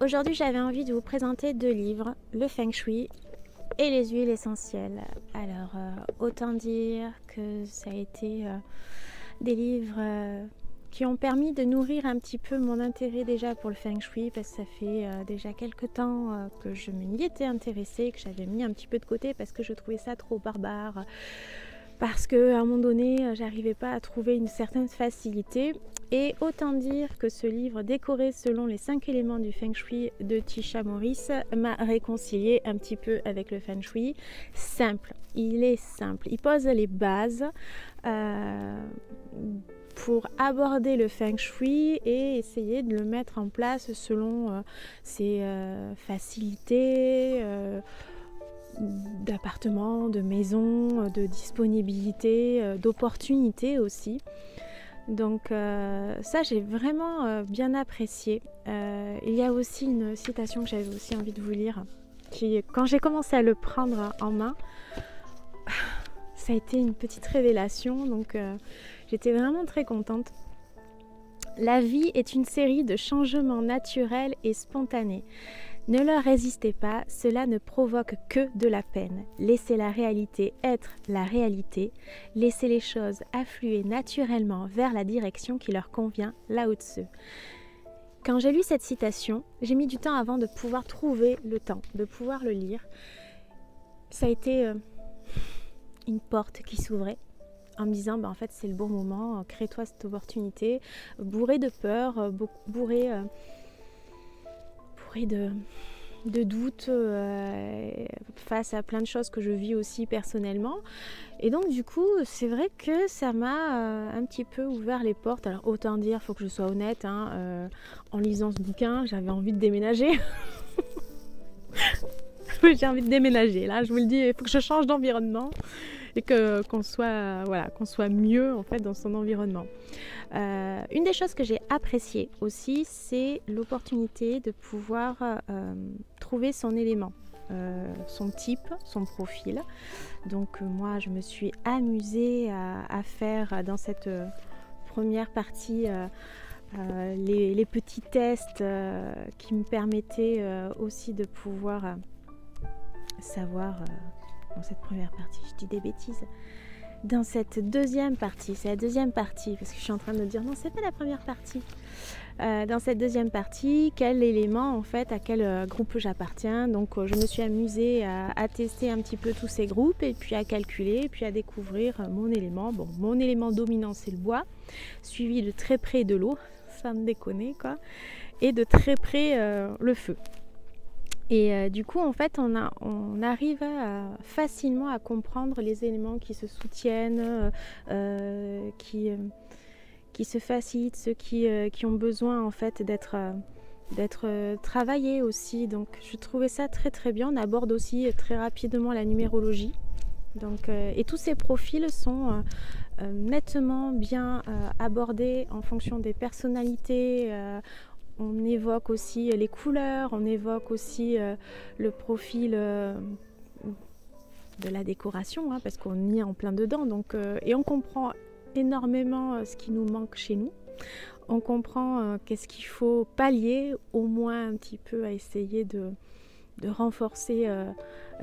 Aujourd'hui, j'avais envie de vous présenter deux livres, le Feng Shui et les huiles essentielles. Alors, autant dire que ça a été des livres qui ont permis de nourrir un petit peu mon intérêt déjà pour le Feng Shui, parce que ça fait déjà quelques temps que je m'y étais intéressée, que j'avais mis un petit peu de côté parce que je trouvais ça trop barbare, parce qu'à un moment donné, j'arrivais pas à trouver une certaine facilité. Et autant dire que ce livre décoré selon les 5 éléments du Feng Shui de Tisha Morris m'a réconcilié un petit peu avec le Feng Shui. Simple, il est simple. Il pose les bases pour aborder le Feng Shui et essayer de le mettre en place selon ses facilités d'appartement, de maison, de disponibilité, d'opportunités aussi. Donc ça, j'ai vraiment bien apprécié. Il y a aussi une citation que j'avais aussi envie de vous lire, qui, quand j'ai commencé à le prendre en main, ça a été une petite révélation, donc j'étais vraiment très contente. La vie est une série de changements naturels et spontanés. Ne leur résistez pas, cela ne provoque que de la peine. Laissez la réalité être la réalité. Laissez les choses affluer naturellement vers la direction qui leur convient, Lao Tzu. Quand j'ai lu cette citation, j'ai mis du temps avant de pouvoir trouver le temps, de pouvoir le lire. Ça a été une porte qui s'ouvrait en me disant, en fait, c'est le bon moment, crée-toi cette opportunité, bourré de peur, bourré de doutes face à plein de choses que je vis aussi personnellement. Et donc du coup, c'est vrai que ça m'a un petit peu ouvert les portes. Alors autant dire, il faut que je sois honnête, en lisant ce bouquin, j'avais envie de déménager. J'ai envie de déménager, là, je vous le dis, il faut que je change d'environnement et qu'on soit mieux en fait dans son environnement. Une des choses que j'ai appréciées aussi, c'est l'opportunité de pouvoir trouver son élément, son type, son profil. Donc moi, je me suis amusée à faire dans cette première partie les petits tests qui me permettaient aussi de pouvoir savoir dans cette première partie, je dis des bêtises. Dans cette deuxième partie, c'est la deuxième partie, parce que je suis en train de me dire non, c'est pas la première partie. Dans cette deuxième partie, quel élément en fait, à quel groupe j'appartiens. Donc je me suis amusée à tester un petit peu tous ces groupes et puis à calculer, et puis à découvrir mon élément. Bon, mon élément dominant c'est le bois, suivi de très près de l'eau, sans me déconner quoi, et de très près le feu. Et du coup, en fait, on arrive facilement à comprendre les éléments qui se soutiennent, qui se facilitent, ceux qui ont besoin en fait d'être travaillés aussi. Donc, je trouvais ça très très bien. On aborde aussi très rapidement la numérologie. Donc, et tous ces profils sont nettement bien abordés en fonction des personnalités. On évoque aussi les couleurs, on évoque aussi le profil de la décoration, parce qu'on y est en plein dedans. Donc, et on comprend énormément ce qui nous manque chez nous. On comprend qu'est-ce qu'il faut pallier, au moins un petit peu à essayer de renforcer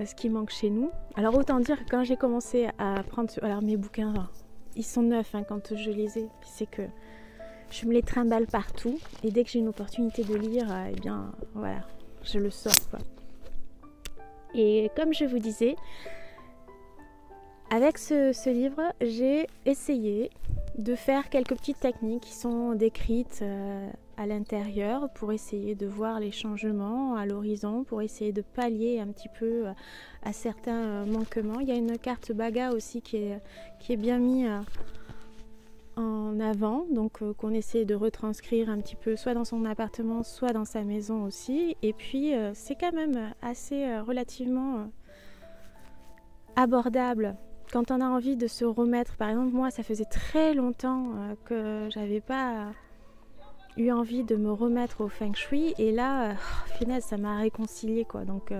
ce qui manque chez nous. Alors autant dire que quand j'ai commencé à prendre... Alors mes bouquins, ils sont neufs quand je les ai. C'est que je me les trimballe partout et dès que j'ai une opportunité de lire, eh bien voilà, je le sors quoi. Et comme je vous disais, avec ce livre, j'ai essayé de faire quelques petites techniques qui sont décrites à l'intérieur pour essayer de voir les changements à l'horizon, pour essayer de pallier un petit peu à certains manquements. Il y a une carte Baga aussi qui est bien mise en avant, donc qu'on essaie de retranscrire un petit peu soit dans son appartement, soit dans sa maison aussi. Et puis c'est quand même assez relativement abordable quand on a envie de se remettre. Par exemple, moi ça faisait très longtemps que j'avais pas eu envie de me remettre au Feng Shui, et là finalement ça m'a réconcilié quoi. Donc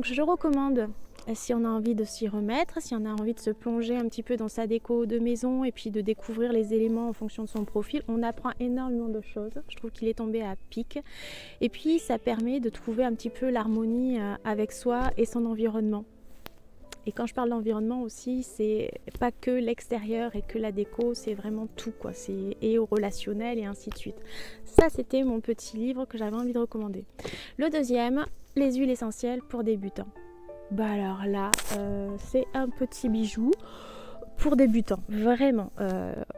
je recommande si on a envie de s'y remettre, si on a envie de se plonger un petit peu dans sa déco de maison et puis de découvrir les éléments en fonction de son profil, on apprend énormément de choses. Je trouve qu'il est tombé à pic. Et puis ça permet de trouver un petit peu l'harmonie avec soi et son environnement. Et quand je parle d'environnement aussi, c'est pas que l'extérieur et que la déco, c'est vraiment tout, quoi. C'est et au relationnel et ainsi de suite. Ça, c'était mon petit livre que j'avais envie de recommander. Le deuxième, les huiles essentielles pour débutants. Bah alors là, c'est un petit bijou pour débutants, vraiment.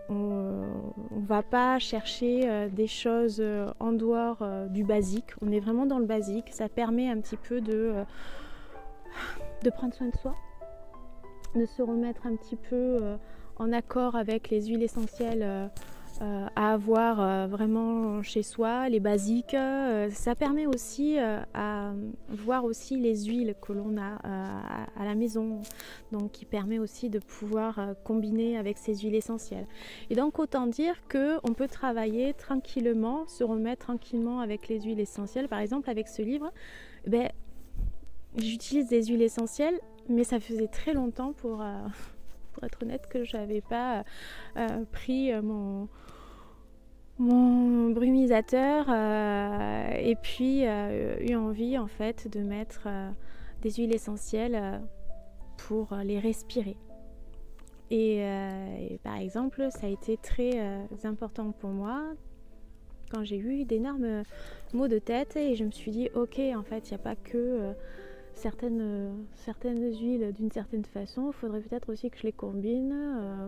On va pas chercher des choses en dehors du basique. On est vraiment dans le basique. Ça permet un petit peu de prendre soin de soi, de se remettre un petit peu en accord avec les huiles essentielles à avoir vraiment chez soi, les basiques. Ça permet aussi à voir aussi les huiles que l'on a à la maison, donc qui permet aussi de pouvoir combiner avec ces huiles essentielles. Et donc autant dire qu'on peut travailler tranquillement, se remettre tranquillement avec les huiles essentielles. Par exemple avec ce livre, j'utilise des huiles essentielles, mais ça faisait très longtemps pour être honnête que je n'avais pas pris mon brumisateur et puis eu envie en fait de mettre des huiles essentielles pour les respirer. Et par exemple, ça a été très important pour moi quand j'ai eu d'énormes maux de tête et je me suis dit ok, en fait il n'y a pas que certaines huiles d'une certaine façon, il faudrait peut-être aussi que je les combine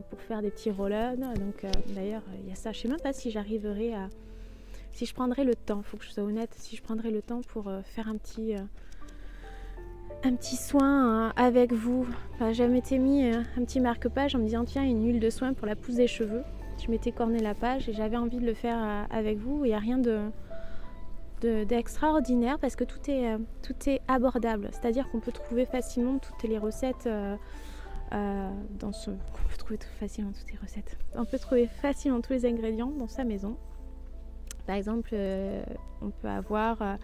pour faire des petits roll-on. Donc d'ailleurs il y a ça, je ne sais même pas si j'arriverai à, si je prendrai le temps, il faut que je sois honnête, si je prendrai le temps pour faire un petit soin avec vous. Enfin, je m'étais mis un petit marque-page en me disant tiens, une huile de soin pour la pousse des cheveux. Je m'étais corné la page et j'avais envie de le faire avec vous. Il n'y a rien d'extraordinaire parce que tout est abordable, c'est-à-dire qu'on peut trouver facilement toutes les recettes on peut trouver facilement tous les ingrédients dans sa maison. Par exemple, on peut avoir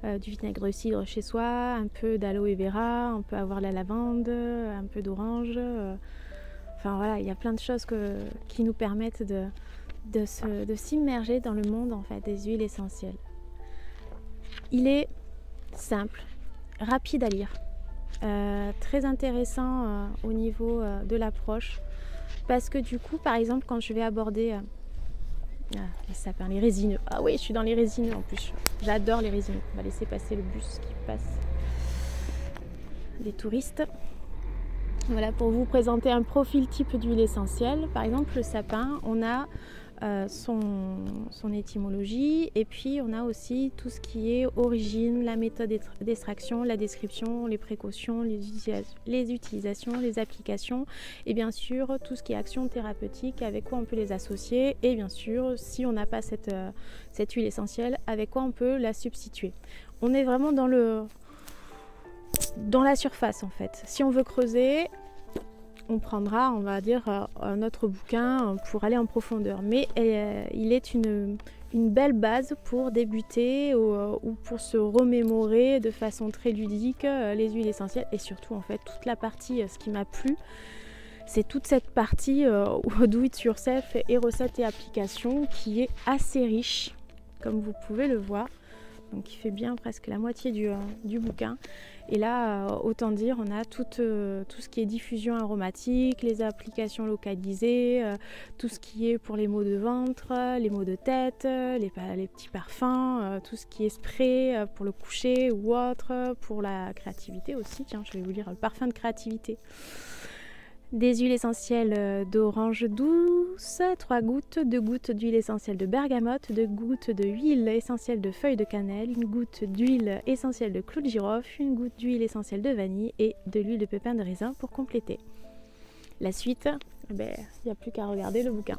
du vinaigre de cidre chez soi, un peu d'aloe vera, on peut avoir la lavande, un peu d'orange. Enfin voilà, il y a plein de choses qui nous permettent de s'immerger dans le monde en fait des huiles essentielles. Il est simple, rapide à lire, très intéressant au niveau de l'approche parce que du coup, par exemple, quand je vais aborder les sapins, les résineux. Ah oui, je suis dans les résineux en plus. J'adore les résineux. On va laisser passer le bus qui passe. Des touristes. Voilà, pour vous présenter un profil type d'huile essentielle. Par exemple, le sapin, on a son étymologie et puis on a aussi tout ce qui est origine, la méthode d'extraction, la description, les précautions, les utilisations, les applications et bien sûr tout ce qui est action thérapeutique, avec quoi on peut les associer et bien sûr si on n'a pas cette huile essentielle, avec quoi on peut la substituer. On est vraiment dans la surface en fait. Si on veut creuser, on prendra, on va dire, un autre bouquin pour aller en profondeur. Mais il est une belle base pour débuter ou pour se remémorer de façon très ludique les huiles essentielles. Et surtout, en fait, toute la partie, ce qui m'a plu, c'est toute cette partie do it yourself et recettes et applications qui est assez riche, comme vous pouvez le voir. Donc qui fait bien presque la moitié du bouquin. Et là, autant dire, on a tout ce qui est diffusion aromatique, les applications localisées, tout ce qui est pour les maux de ventre, les maux de tête, les petits parfums, tout ce qui est spray pour le coucher ou autre, pour la créativité aussi. Tiens, je vais vous lire le parfum de créativité. Des huiles essentielles d'orange douce, 3 gouttes, 2 gouttes d'huile essentielle de bergamote, 2 gouttes de huile essentielle de feuilles de cannelle, 1 goutte d'huile essentielle de clou de girofle, 1 goutte d'huile essentielle de vanille et de l'huile de pépin de raisin pour compléter. La suite, il n'y a plus qu'à regarder le bouquin.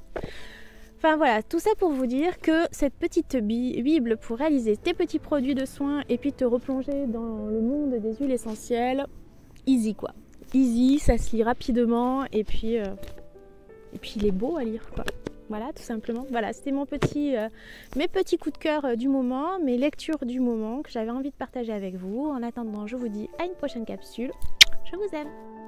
Enfin voilà, tout ça pour vous dire que cette petite bible pour réaliser tes petits produits de soins et puis te replonger dans le monde des huiles essentielles, easy quoi. Easy, ça se lit rapidement et puis il est beau à lire quoi. Voilà, tout simplement. Voilà, c'était mes petits coups de cœur du moment, mes lectures du moment que j'avais envie de partager avec vous. En attendant, je vous dis à une prochaine capsule. Je Je vous aime.